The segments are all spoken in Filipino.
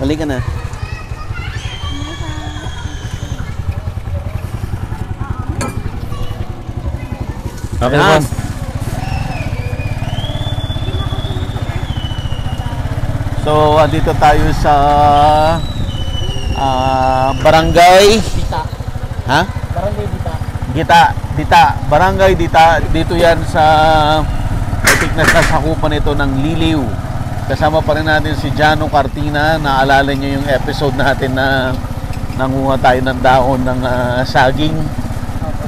Balik ka na. Okay, Ayan. boss. So, dito tayo sa Barangay Dita. Ha? Barangay Dita. Dita. Barangay Dita. Dito yan sa etik na sasakupan ito ng Liliw. Kasama pa rin natin si Jano Cartina. Naalala niyo yung episode natin na nanguha tayo ng dahon ng saging.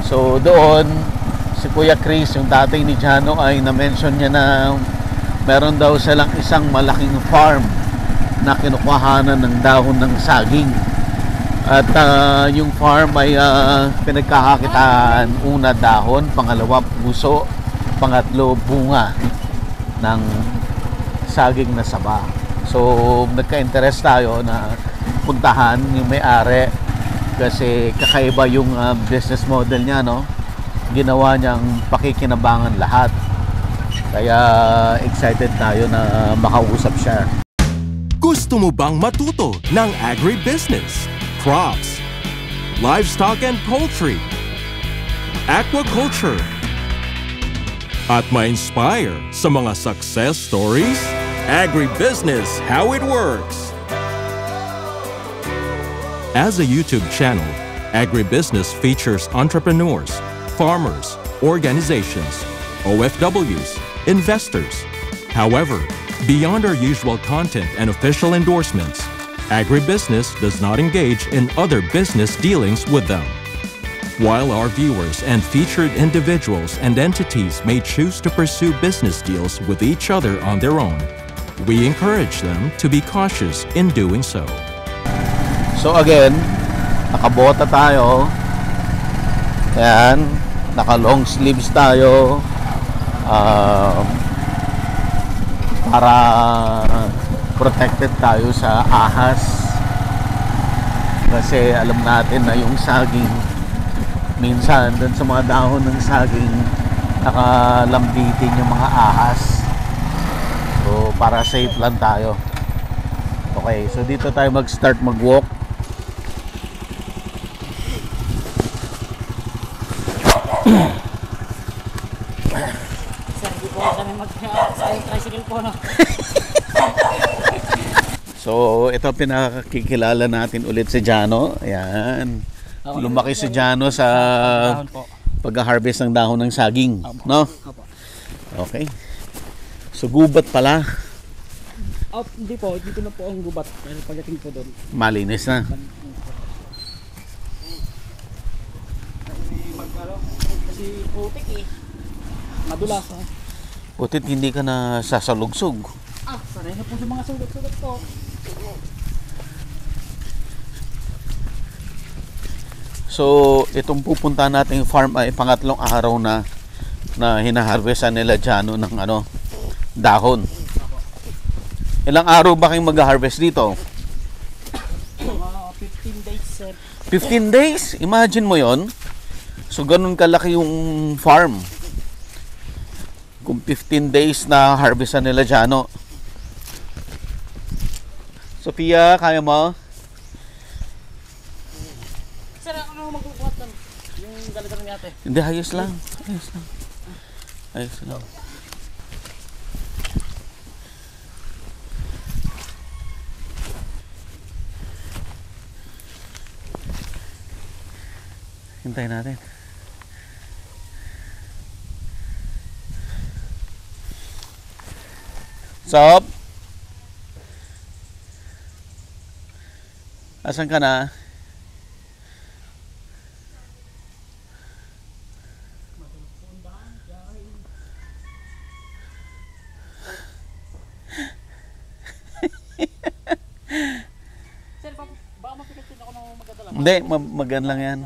So, doon si Kuya Chris, yung tatay ni Jano, ay na-mention niya na meron daw silang isang malaking farm na kinukuhanan ng dahon ng saging. At yung farm ay pinagkakakitaan, una dahon, pangalawa puso, pangatlo bunga ng saging na saba. So nagka-interest tayo na puntahan yung may-ari kasi kakaiba yung business model niya, no? Ginawa niyang pakikinabangan lahat. Kaya excited tayo na makausap siya. Gusto mo bang matuto ng agribusiness, crops, livestock and poultry, aquaculture, at ma-inspire sa mga success stories? Agribusiness, how it works! As a YouTube channel, Agribusiness features entrepreneurs, farmers, organizations, OFWs, investors. However, beyond our usual content and official endorsements, Agribusiness does not engage in other business dealings with them. While our viewers and featured individuals and entities may choose to pursue business deals with each other on their own, we encourage them to be cautious in doing so. So again, nakabota tayo. Ayan, naka long sleeves tayo. Para protected tayo sa ahas. Kasi alam natin na yung saging, minsan dun sa mga dahon ng saging, nakalambitin yung mga ahas. So para safe lang tayo. Okay, so dito tayo mag-start mag-walk. Sir, di po kami mag-tricycle po, no? So ito pinakikilala natin ulit si Jano. Ayan. Lumaki si Jano sa pag-harvest ng dahon ng saging, no? Okay. So gubat pala. Hindi po, dito na po ang gubat. Kasi pagdating po doon, Malinis na. kasi putik eh. Madulas, ha? Putit hindi ka na sasalugsog. Sanay na po sa mga sugat-sugat po. So itong pupunta nating farm ay pangatlong araw na hinaharvestan nila Jano ng dahon. Ilang araw ba kayong mag-harvest dito? Mga 15 days, sir. 15 days? Imagine mo yon. So ganun kalaki yung farm. Kung 15 days na harvestan nila Jano. Sophia, kaya mo? Sir, ano magbubuhat lang? Yung dalaga ng yate. Hindi, ayos lang. Ayos lang. Ayos lang. Hintayin natin. Sup? Asan ka na? Sir, baka mapikatin ako ng magdadala. Hindi, magan lang yan.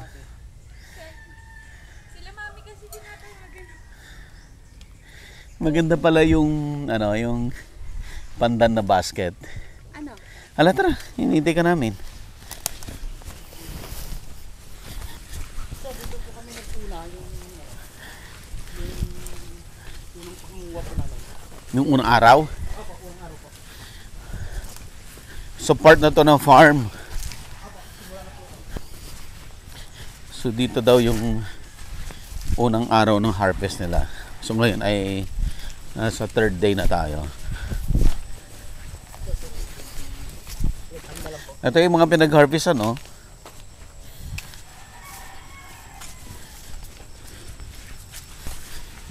Sila mami kasi tinatay maganda. Maganda pala yung yung pandan na basket. Ano? Hala, tara, hinihintay ka namin. Sir, dito po kami nagtuna yung pangunguha po namin. Yung unang araw. Opo, unang araw po. So part na to ng farm. So dito daw yung unang araw ng harvest nila. So ngayon ay nasa third day na tayo. Ito yung mga pinag-harvestan, no?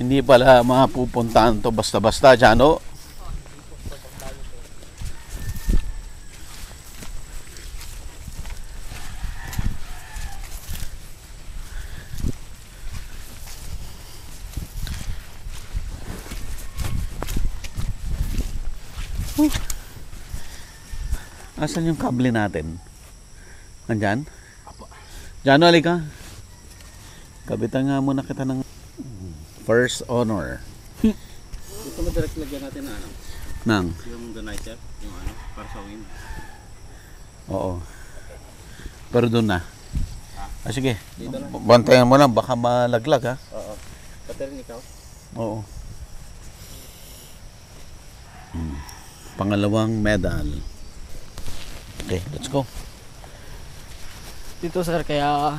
Hindi pala mapupuntahan to basta-basta, Jano. Asan yung kable natin? Nandyan? Jano, halika. Kabitan nga muna kita ng first honor. Ito mo direct lagyan natin na ano? Nang? Yung doniter, yung ano, para sa win. Oo. Pero doon na. Sige. Bantayan mo lang, baka malaglag, ha? Oo. Pati rin ikaw? Oo. Pangalawang medal. Okay, let's go. Dito sir, kaya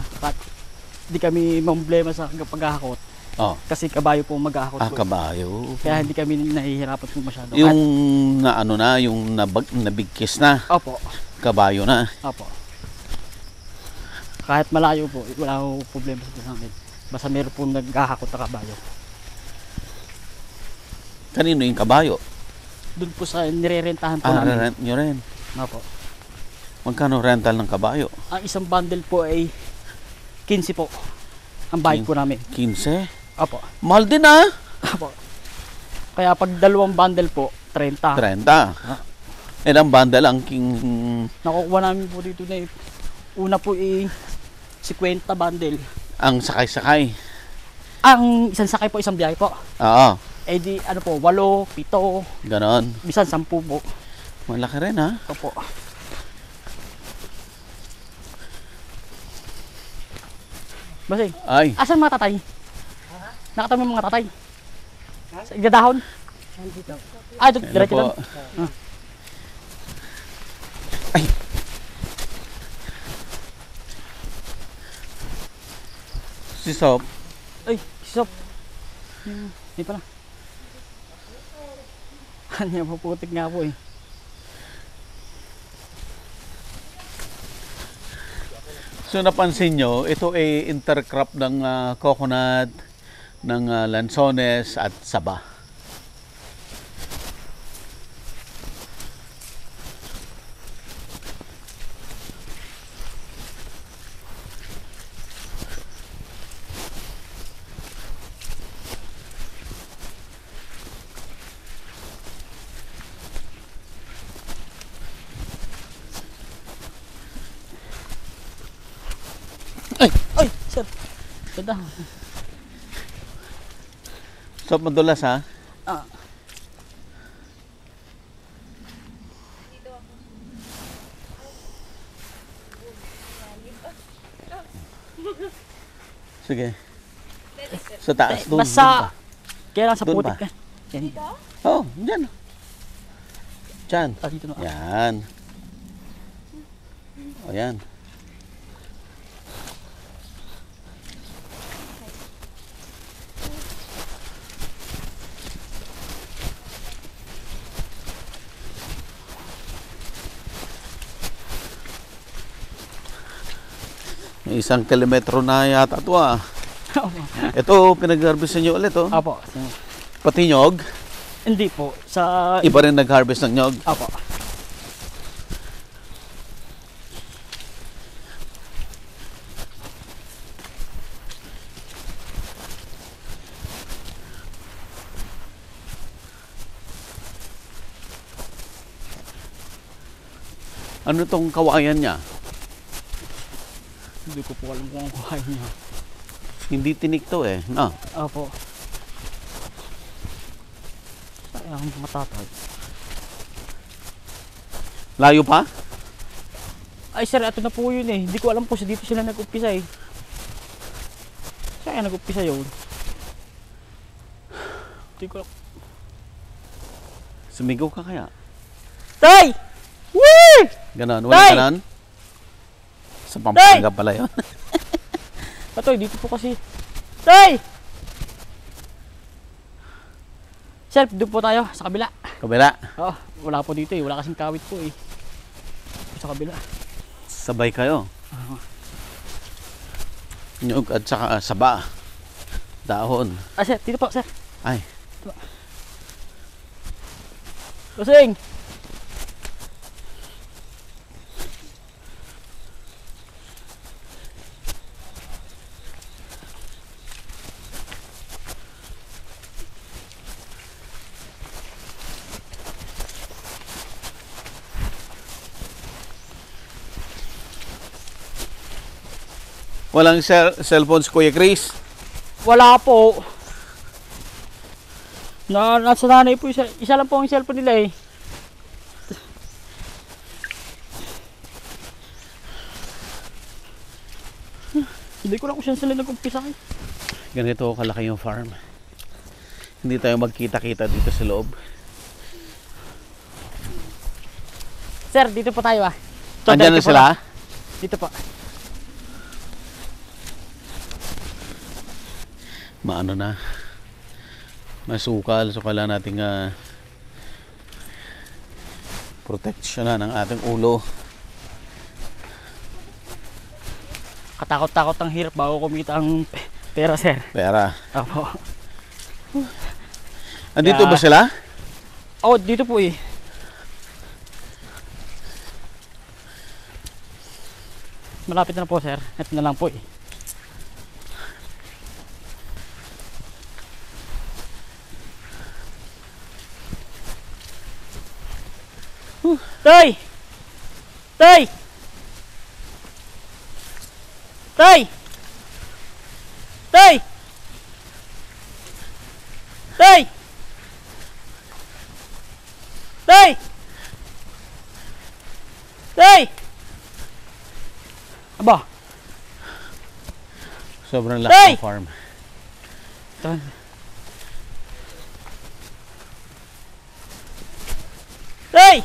di kami problema sa paghahakot. Oh, Kasi kabayo po maghahakot po. kabayo. Kaya hindi kami nahihirapan po masyado. Yung na ano na, yung nabigkis na, Opo. kabayo na. Opo. Kahit malayo po, wala po problema sa amin. Basta meron po naghahakot na kabayo. Kanino yung kabayo? Doon po sa nirerentahan po Ah, namin. rent nyo rin. Opo. Magkano rental ng kabayo? Ang isang bundle po ay 15 po. Ang bayad po namin. 15? Opo. Mahal din, ah. Opo. Kaya pag dalawang bundle po, 30. 30. Ilang bundle ang king... Nakukuha namin po dito na una po 50 bundle. Ang sakay-sakay. Ang isang sakay po, isang biyahe po. Oo, Eh di ano po, 8, 7, ganon. bisan 10 po. Malaki rin, ha? Opo. Basing, Ay, asan mga tatay? Nakatabi mo mga tatay? Sa igdadahon? Ah, doon, ano diretso po? lang. Ay! Si Sop, Ay, sisop. Hindi pala. Kanya maputik nga po eh. so napansin nyo, ito ay intercrop ng coconut, ng lansones at saba. Ay, sir. Ganda. Sop, madulas, ha? Ah, Sige. Sa taas, doon. basta. Kaya lang sa Doon putik ba? ka. Yan. Oh, dyan. Dyan. Ah, dito na. Yan. O, yan. May 1 kilometro na yata ito, ah. Ito, pinag-harvestan nyo ulit, oh. Apo. Pati nyog. Hindi po. Sa... Iba rin nag-harvest ng nyog. Apo. Ano tong kawayan niya? Hindi ko po alam kung ang kuhain niya. Hindi tinik to, eh. No? Apo. Sayang matatay. Layo pa? Ay sir, ito na po yun eh. Hindi ko alam po dito sila nag-umpisa eh. Sayang nag-umpisa yun. Hindi ko alam. Sumigaw ka kaya? Tay! Woo! Ganon. Wala Tay! ganon? Sa Pampanga pala yun. Patoy, dito po kasi. Tay! Sir, doon po tayo sa kabila. Kabila. Oo, wala po dito eh. Wala kasing kawit po eh. Sa kabila. Sabay kayo. Nyug at saka saba. Dahon. Ah, sir, dito po, sir. Ay. Kusing! Walang cellphones, Kuya Chris. Wala po. Nasa nanay po, isa lang po ang cellphone nila eh. Hindi ko lang kung saan sila nag-umpisa eh. Ganito kalaki yung farm. Hindi tayo magkita-kita dito sa loob. Sir, dito po tayo ah. Andyan na dito po sila? lang. Dito po. Maano na. Masukal. Sukalan nating protection na ng ating ulo. Katakot-takot ang hirap bago kumita ang pera, sir. Pera. Opo. Andito Yeah. ba sila? Oh, dito po eh. Malapit na po, sir. Ito na lang po eh. Tay! Tay! Tay! Tay! Tay! Tay! Tay! Aba, Sobrang laki Tay! ng farm. Tan. Tay!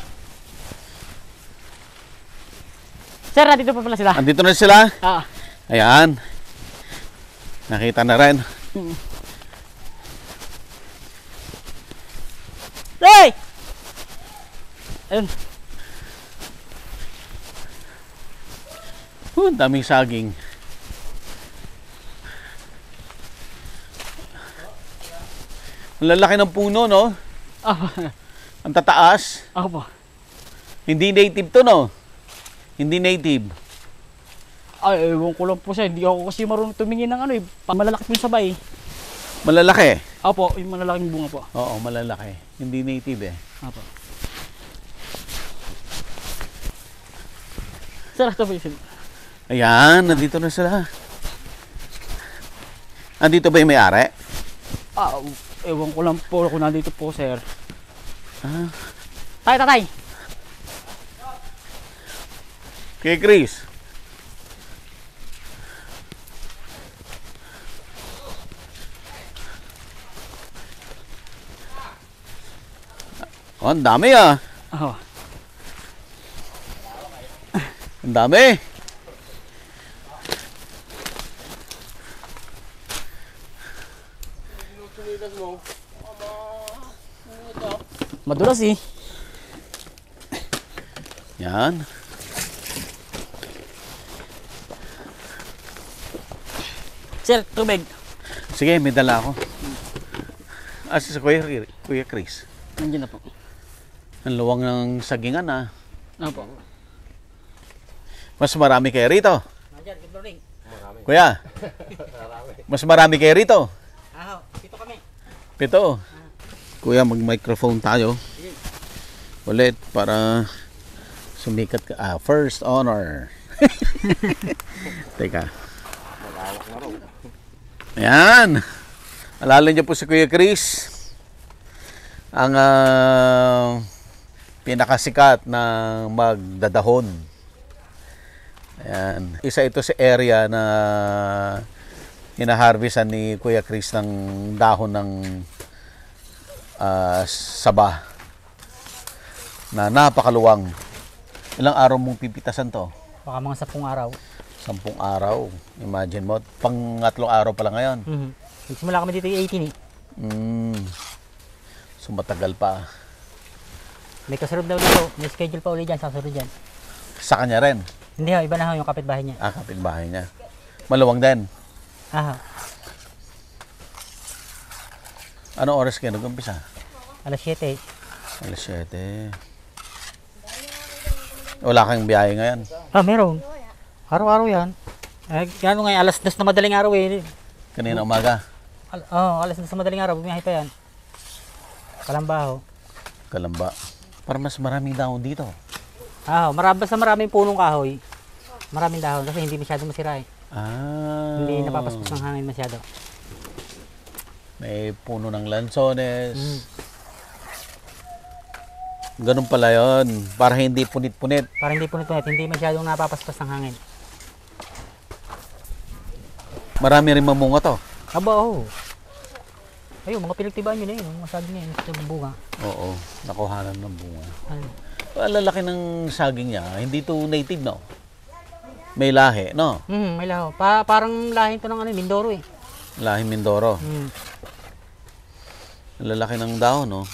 Sir, nandito pa pala sila. Andito na sila. Ah, Ayan. Nakita na rin. Tay! Ayun. Ang daming saging. Ang lalaki ng puno, no? Ah, Ang tataas. ako po. Hindi native to, no? Hindi native. Ay, ewan ko lang po siya. Hindi ako kasi marunong tumingin ng ano eh. Malalaki po yung sabay. Malalaki. Opo, yung malalaking bunga po. Oo, malalaki. Hindi native eh. Opo. Sir, ito po yung Ayan, nandito na sila. Andito ba yung may-ari? Ah, ewan ko lang po kung nandito po, sir. Ah. Tay, tatay! Kay Chris. Oh, ang dami ah. Oh. Ang dami. Madulas eh. Yan. Sir, tubig. Sige, may dala ako. As sa Kuya Chris. Nandiyan na po. Ang luwang ng sagingan ah. Opo. Mas marami kayo rito. Nandiyan, good morning. Kuya. Mas marami kayo rito. Ah, dito kami. Pito. Kuya, mag-microphone tayo. Ulit para sumikat ka. Ah, first honor. Teka. Ayan. Alala niyo po si Kuya Chris. Ang pinakasikat na magdadahon. Ayan. Isa ito sa area na hinaharvestan ni Kuya Chris ng dahon ng saba na napakaluwang. Ilang araw mong pipitasan to? Baka mga 10 araw. 10 araw. Imagine mo, pangatlong araw pa lang ngayon. Nagsimula kami dito yung 18 So matagal pa. May kasunod na ulit. May schedule pa ulit dyan. Sasunod dyan. Sa kanya rin. Hindi ho, iba na ho yung kapitbahay niya. Kapitbahay niya. Maluwang din. Ano oras kayo nag-umpisa? Alas 7. Alas 7. Wala kang biyahe ngayon? Meron. Araw-araw yan. Gano'n ngayon, alas 2 na madaling araw eh. Kanina umaga? Alas 2 na madaling araw. Bumiyahe pa yan. Kalambaho. Kalamba. Para mas maraming dahon dito. Basta maraming punong kahoy. Maraming dahon kasi hindi masyado masira eh. Hindi napapaspas ng hangin masyado. May puno ng lansones. Ganun pala yun. Para hindi punit-punit. Para hindi punit-punit, hindi masyadong napapaspas ng hangin. Marami rin mamunga to. Oo. Ayun, mga pinagtibaan yun eh. Masabi niya yun sa bunga. Oo, nakuhanan ng bunga. Ano? Lalaki ng saging niya. Hindi to native, no? May lahi, no? May laho. Parang lahin to ng Mindoro eh. Lahi Mindoro. Lalaki ng dahon, no?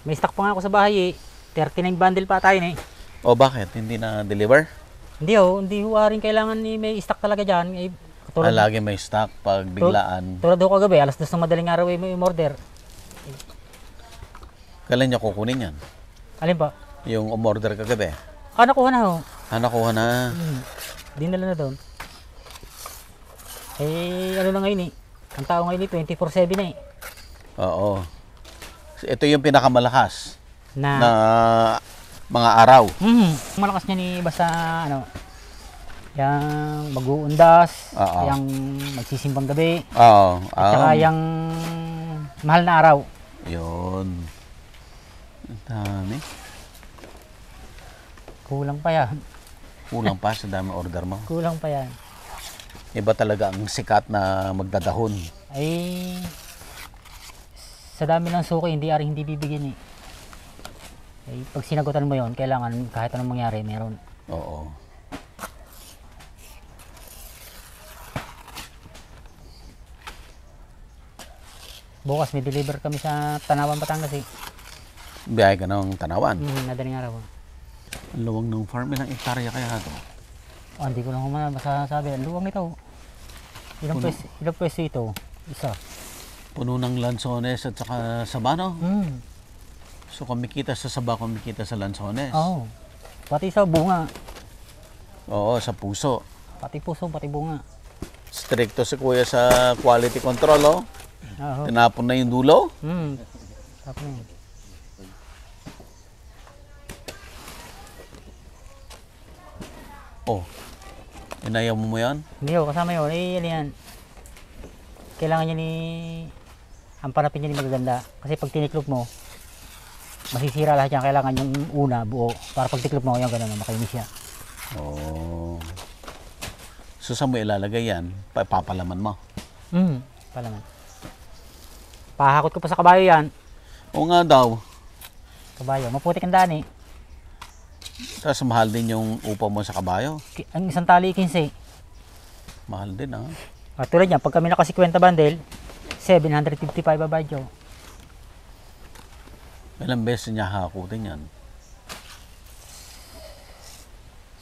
May stock pa nga ako sa bahay eh. 39 bundle pa tayo eh. O bakit? Hindi na-deliver? Hindi ho rin kailangan may stock talaga dyan. Lagi may stock pag biglaan. Tulad ho kagabi, alas 2 ng madaling araw eh, may order. Kailan niya kukunin yan? Alin pa? Yung umorder kagabi? Nakuha na ho. Nakuha na. Dinala na doon. Ano na ngayon eh. Ang tao ngayon eh, 24/7 na eh. Oo. Ito yung pinakamalakas Na mga araw. Malakas niya ni basta yung mag-uundas, yung magsisimbang gabi, at saka yung mahal na araw. Yun. Ang dami. Kulang pa yan. Kulang pa sa dami order mo. Kulang pa yan. Iba talaga ang sikat na magdadahon. Sa dami ng suki, hindi bibigyan eh. Pag sinagutan mo yon, kailangan kahit anong mangyari, meron. Oo. Bukas may deliver kami sa Tanawan, Batangas eh. Biyahe ka ng Tanawan. Madaling araw. Ang luwang ng farm, ilang hektarya kaya ito? Hindi ko lang masasabi. Ang luwang ito. Ilang pwesto ito? Isa. Puno ng lansones at saka sabano. So kumikita sa saba, kumikita sa lansones. Oo. Pati sa bunga. Oo, sa puso. Pati puso, pati bunga. Stricto si kuya sa quality control, oh. Tinapon na yung dulo. Tapos na yun. Inayaw mo yan? Hindi ho, kasama yun. Ano yan? Kailangan niya ang panapin niya ni magaganda. Kasi pag tiniklop mo, masisira lahat yan. Kailangan yung una, buo. Para pag tiklop mo, yung gano'n, makainis siya. So saan mo ilalagay yan? Papalaman mo? Palaman. Pahakot ko pa sa kabayo yan. Oo nga daw. Kabayo. Maputik ang daan eh. Tapos mahal din yung upa mo sa kabayo. Ang isang tali 15. Mahal din, ha? Tulad yan, pag kami naka 50 bundle, 755 babayad yun. Ilang beses niya hakutin yan?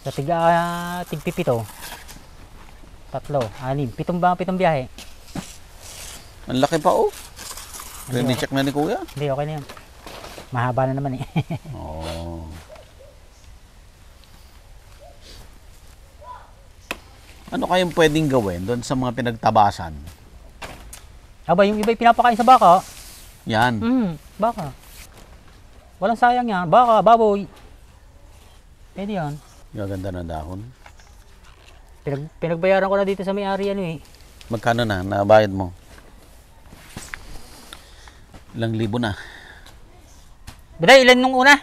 Sa tigpipito, 3, 6, 7 biyahe. Ang laki pa, oh. Rini-check na ni kuya? Hindi, okay na yan. Mahaba na naman eh. Ano kayong pwedeng gawin doon sa mga pinagtabasan? Yung iba pinapakain sa baka. Yan. Baka. Walang sayang yan. Baka, baboy. Pwede yan. Gaganda ng dahon. Pinagbayaran ko na dito sa may-ari eh. Magkano na nabayad mo? Ilang libo na? Biday, ilan nung una?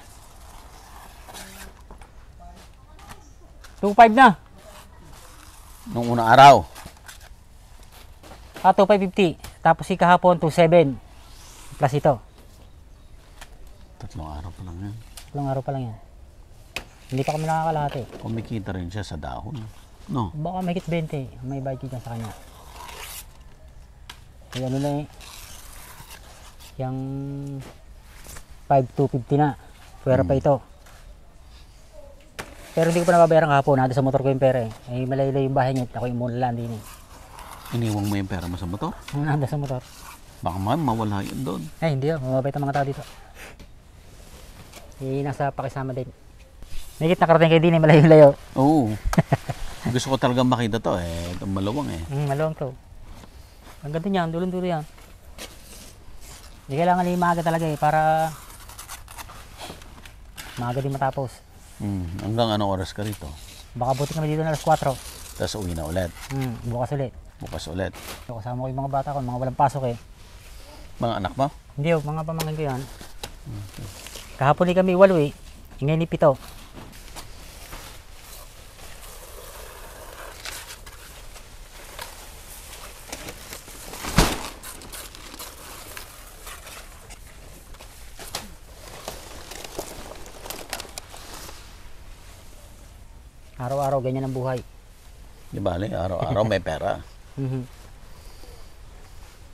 2.5 na. Nung unang araw? 2.550. Tapos si kahapon 2.7. Plus ito. 3 araw pa lang yan. 3 araw pa lang yan. Hindi pa kami nakakalahati. Kumikita rin siya sa dahon. No? Baka may hit 20, may bayad dyan sa kanya. Ay ano na eh. Yung 5,250 na. Pwera pa ito. Pero hindi ko pa nababayaran kahapon. Nandun sa motor ko yung pera eh. Ay malayo yung bahay niya. Ako yung muna lang din eh. Iniwang mo yung pera mo sa motor? Nandun sa motor. Baka mawala yun doon. Ay hindi oh. Mababait ang mga tao dito. Eh nasa pakisama din. May hit nakarating kayo din eh. Malayo-layo. Oo. Gusto ko talagang makita to eh. Itong malawang eh. Maluwang to. Ang ganda niyan. Dulong-dulo yan. Hindi kailangan maaga talaga eh. Para maaga din matapos. Hanggang anong oras ka rito? Baka buti kami dito na alas 4. Tapos uwi na ulit. Bukas ulit. Bukas ulit. So, kasama ko yung mga bata ko, mga walang pasok eh. Mga anak mo? Hindi oh, mga pamangkin ko yan. Kahapon din kami 8 eh. Ngayon ni 7. Araw-araw ganyan ang buhay. Di bali, araw-araw may pera.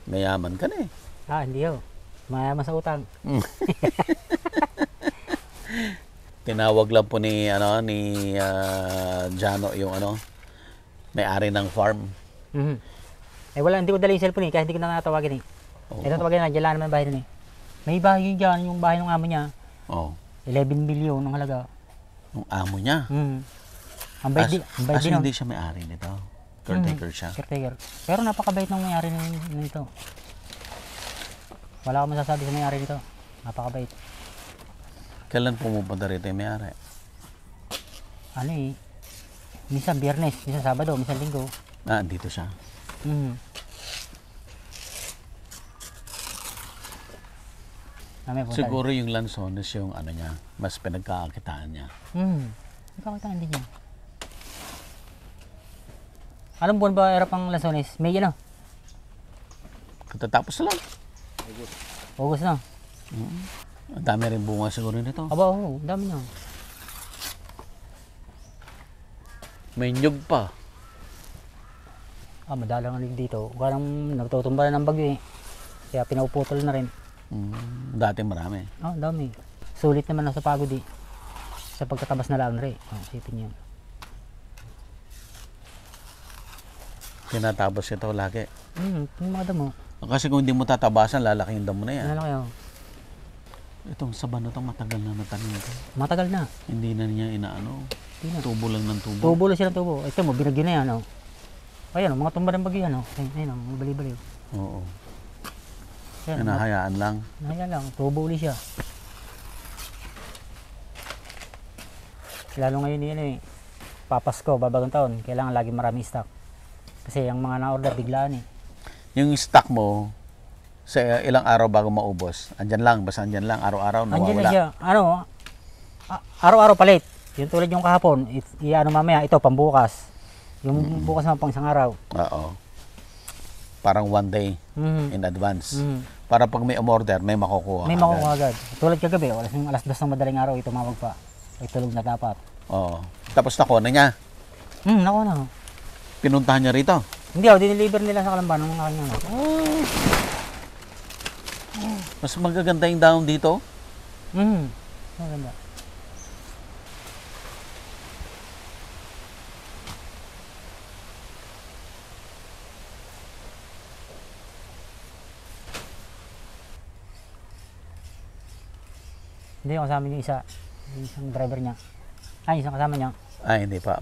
Mayaman ka na eh. Hindi oh. Mayaman sa utang. Tinawag lang po ni Jano yung may-ari ng farm. Eh wala, hindi ko dala yung cellphone eh, kaya hindi ko na natawagin eh. Ito tawagin na, dyan lang naman bahay nun eh. May bahay dyan, yung bahay ng amo niya. 11 million ang halaga. Yung amo niya? Ang bayad din. Hindi siya may-ari nito? Caretaker siya? Caretaker. Pero napakabait ng may-ari nito. Wala akong masasabi sa may-ari nito. Napakabait. Kailan pumupunta rito yung may-ari? Ano eh, minsan Biyernes, minsan Sabado, minsan Linggo. Dito siya? Siguro yung Lanzones yung niya, mas pinagkakakitaan niya. Pinagkakakitaan din niya. Anong buwan ba era pang Lanzones? May Katatapos lang. August na. Ang dami rin bunga siguro nito. Aba, oo, dami niya. May nyug pa. Madalang rin dito. Parang natutumba na ng bagyo eh. Kaya pinauputol na rin. Dati marami. Dami. Sulit naman sa pagod eh. Sa pagkatabas na lang rin. Isipin niyo. Tinatapos ito lagi. Yung mga damo. Kasi kung hindi mo tatabasan, lalaki yung damo na yan. Ano kayo? Itong saban na ito, matagal na natanim ito. Matagal na. Hindi na niya inaano. Tubo lang ng tubo. Tubo lang siya ng tubo. Ito mo, binagyo na yan. Ayan, mga tumba ng bagyo yan. Ayun, mga bali-bali. Oo. Ayan, Hinahayaan lang. Hinahayaan lang. Tubo ulit siya. Lalo ngayon yun eh. Papasko, babagong taon. Kailangan lagi maraming stock. Kasi yung mga na-order, biglaan eh. Yung stock mo, sa ilang araw bago maubos, andyan lang, basta andyan lang, araw-araw, nawawala. Andyan na siya. Araw-araw palit. Yung tulad yung kahapon, mamaya, ito, pambukas. Yung bukas naman pang isang araw. Oo. Parang one day in advance. Para pag may umorder, may makukuha. May makukuha agad. Tulad kagabi, alas 2 ng madaling araw, tumawag pa. Ay tulog na dapat. Oo. Tapos nakuha na niya. Nakuha na. Pinuntahan niya rito. Hindi diniliver nila sa Kalamban ng aking anak. Mas magaganda yung dahon dito. Maganda. Hindi yung kasama niya yung isang driver niya. Isang kasama niya. Hindi pa.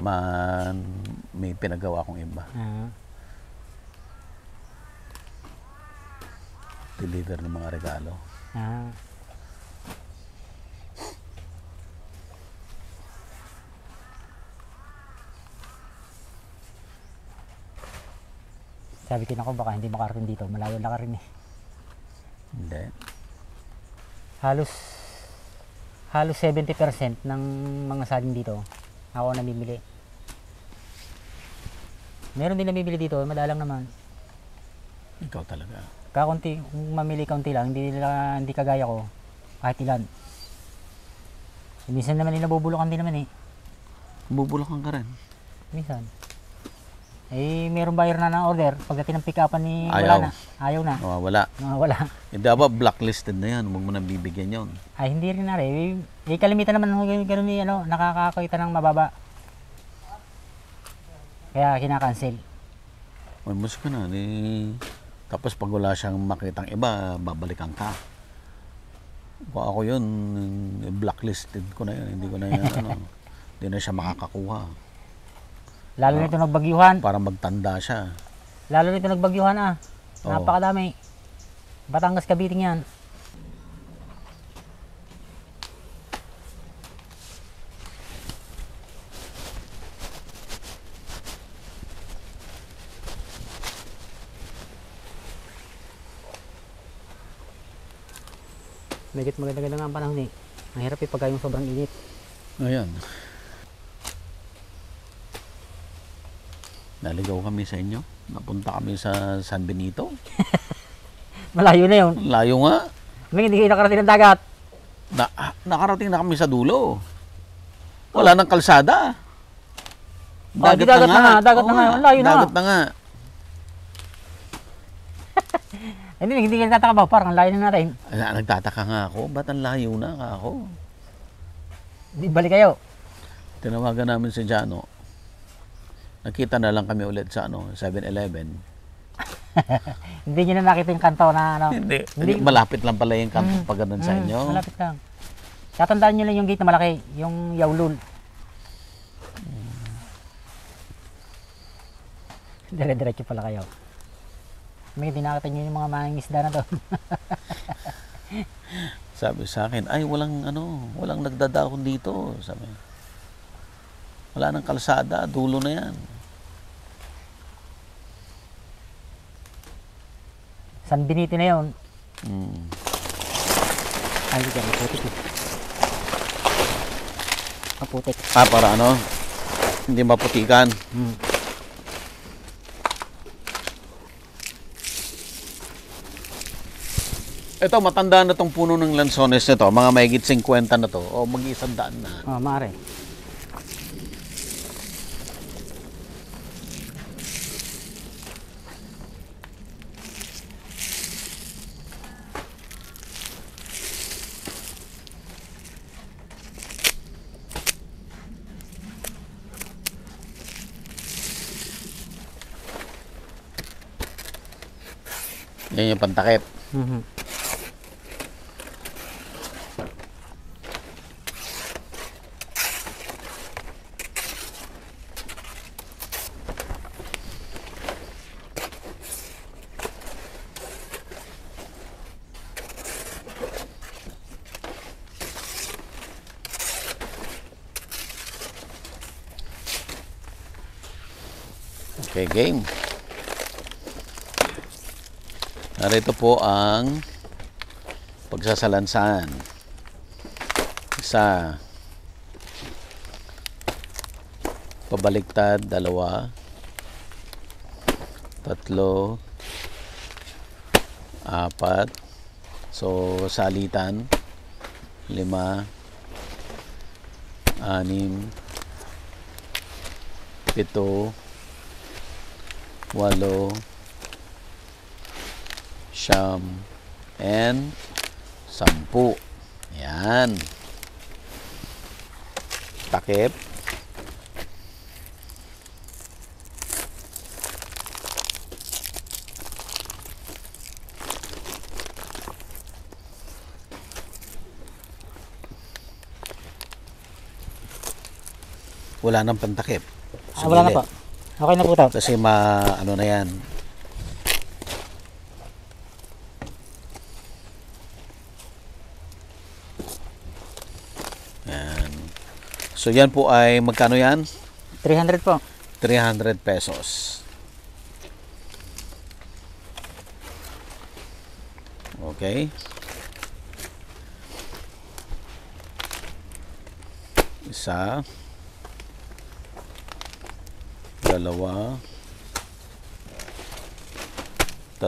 May pinagawa akong iba. Deliver ng mga regalo. Sabi ko ako baka hindi makarating dito. Malayo na ka rin eh. Hindi. Halos 70% ng mga saging dito ako namimili. Meron din namimili dito, madalang naman. Ikaw talaga. Kakunti, kung mamili kaunti lang, hindi kagaya ko, kahit ilan. Minsan naman nabubulukan din naman eh. Bubulakan ka rin. Minsan. Eh, mayroong buyer na ng order. Pagdating ng pick-upan ni Ayaw. wala na. Ayaw na. Wala. Wala. Hindi ba blacklisted na yan? Huwag mo nang bibigyan yun. Ay, hindi rin na rin. Eh, kalimitan naman gano'n ni ano, nakakakita ng mababa. Kaya kinakancel. May mas ka na. Tapos pag wala siyang makitang iba, babalikan ka. Kung ako yun, blacklisted ko na yun. Hindi ko na yan, hindi na siya makakakuha. Lalo nito nagbagyuhan. Para magtanda siya. Lalo nito nagbagyuhan ah. Oo. Napakadami. Batangas Kabiting yan. Medyo maganda-ganda nga ang panahon eh. Mahirap pagka yung sobrang init. Ayan. Naligaw kami sa inyo. Napunta kami sa San Benito. Malayo na yun. Layo nga. Hindi kayo nakarating ng dagat. Nakarating na kami sa dulo. Wala nang kalsada. Dagat na nga. Dagat na nga. Layo na. Dagat na nga. Hindi ka nagtataka ba? Parang layo na natin. Nagtataka nga ako. Ba't ang layo na nga ako? Di balik kayo. Tinawagan namin si Jano. Nakita na lang kami ulit sa 7-Eleven. Hindi nyo na nakita yung kanto na ano. Hindi. Malapit lang pala yung kanto pag ganun sa inyo. Malapit lang. Tatandaan nyo lang yung gate na malaki. Yung Yaulul. Dire-diretso pala kayo. May dinakita nyo yung mga mangingisda na to. Sabi sa akin, ay walang nagdadahon dito. Sabi. Wala nang kalsada, dulo na yan. San Benito na yun. Ay, hindi ka, maputik eh. Maputik. Para hindi maputikan. Ito, matanda na tong puno ng lansones nito. Mga mahigit 50 na to. O mag-100 na. Maaari. Yan yung pantakip. Okay, game. Narito po ang pagsasalansan. Isa. Pabaliktad, 2. 3. 4. So, salitan. 5. 6. 7. 8, siyam, and 10. Yan. Takip. Wala nang pantakip. Wala na po. Okay na po ito. Kasi ano na yan. Yan. So yan po ay magkano yan? 300 po. 300 pesos. Okay. Isa. 2. 3. 4.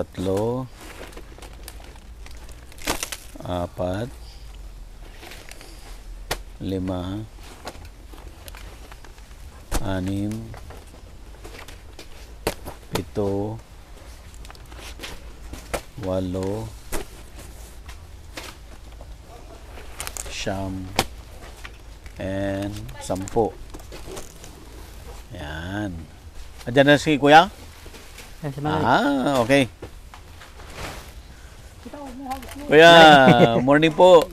5, 6, 7, 8, 9, and 10. Yan. Andiyan na si Kuya? Yan, sa mga Okay. Kuya, morning po.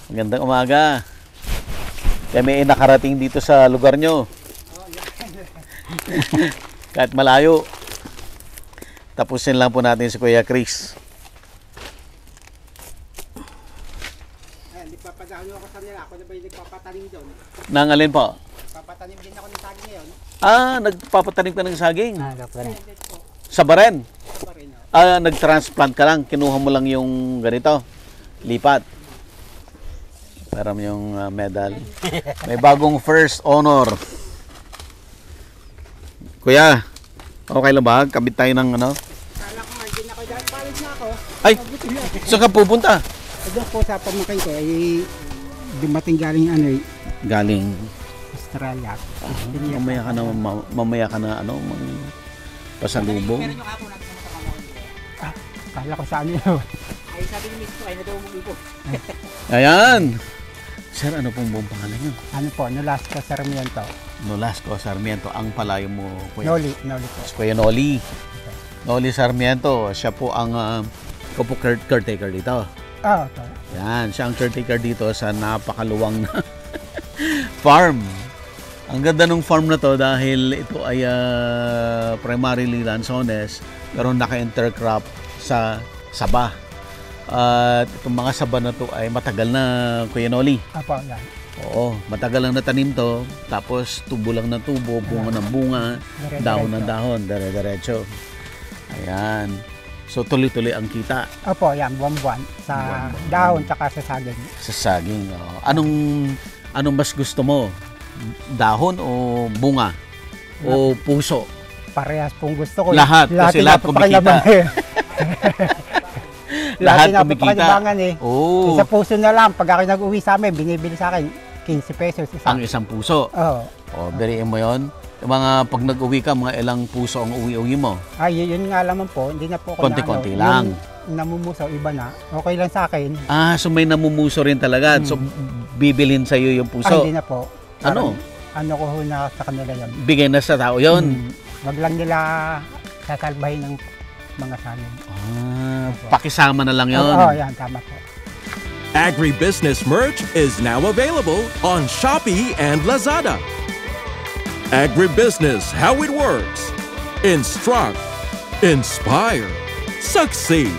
Magandang umaga. Kami ay nakarating dito sa lugar nyo. Kahit malayo. Tapusin lang po natin si Kuya Chris. Hindi papadaan ako sa nila. Ako na ba yung nagpapatanim doon? Nang alin po? Papatanim din ako ng saging ngayon. Nagpapatanim ka ng saging. kapwa na. Sa Baren. Pa rin, oh. Nag-transplant ka lang. Kinuha mo lang yung ganito. Lipat. Para mo yung medal. May bagong first honor. Kuya, okay lang ba? Kabit tayo ng ano? Kala ko nga, din ako dahil palit na ako. Ay, saan ka pupunta? Doon po sa pamangkin ko ay dumating galing Galing. Australia. Mamaya ka na pasalubong. Kala ko sa ano yun. Ay sabi ni Miss ko ay nadaw mo ipo. Ayan. Sir, ano pong buong pangalan yun? Ano po, Nolasco Sarmiento. Nolasco Sarmiento. Ang palayo mo, Kuya. Noli po. Kuya Noli. Noli Sarmiento. Siya po ang caretaker dito. Ito. Yan, siya ang caretaker dito sa napakaluwang na farm. Ang ganda ng farm na to dahil ito ay primarily lanzones pero naka-intercrop sa saba. At itong mga saba na to ay matagal na, Kuya Noli. Apo, yan. Oo, matagal lang natanim to. Tapos tubo lang ng tubo, bunga ng bunga, dahon ng dahon, dire-diretso. Ayan. So tuloy-tuloy ang kita Apo, yan, buwan-buwan. Sa dahon tsaka sa saging. sa saging. Oo. Anong mas gusto mo? Dahon o bunga? O puso? Parehas pong gusto ko. Lahat, kasi lahat pinapapakinabangan kumikita. Lahat kumikita. pinapapakinabangan eh. Oo. Isa puso na lang. Pag ako nag-uwi sa amin, binibili sa akin 15 pesos isa. Ang isang puso. Oo. O, biriin mo yon. Yung mga pag nag-uwi ka, mga ilang puso ang uwi-uwi mo? Ay, yun nga naman po. Hindi na po ako Konti-konti lang. Yung namumusaw, iba na. Okay lang sa akin. So may namumuso rin talaga. So bibilhin sa iyo yung Ay, puso. hindi na po. Ano? Ano ko ho na sa kanila yun. Bigay na sa tao yon. Wag lang nila sasalbahin ng mga sanin. Pakisama na lang yon. Oo, yan. Tama po. Agribusiness merch is now available on Shopee and Lazada. Agribusiness, how it works. Instruct, inspire, succeed.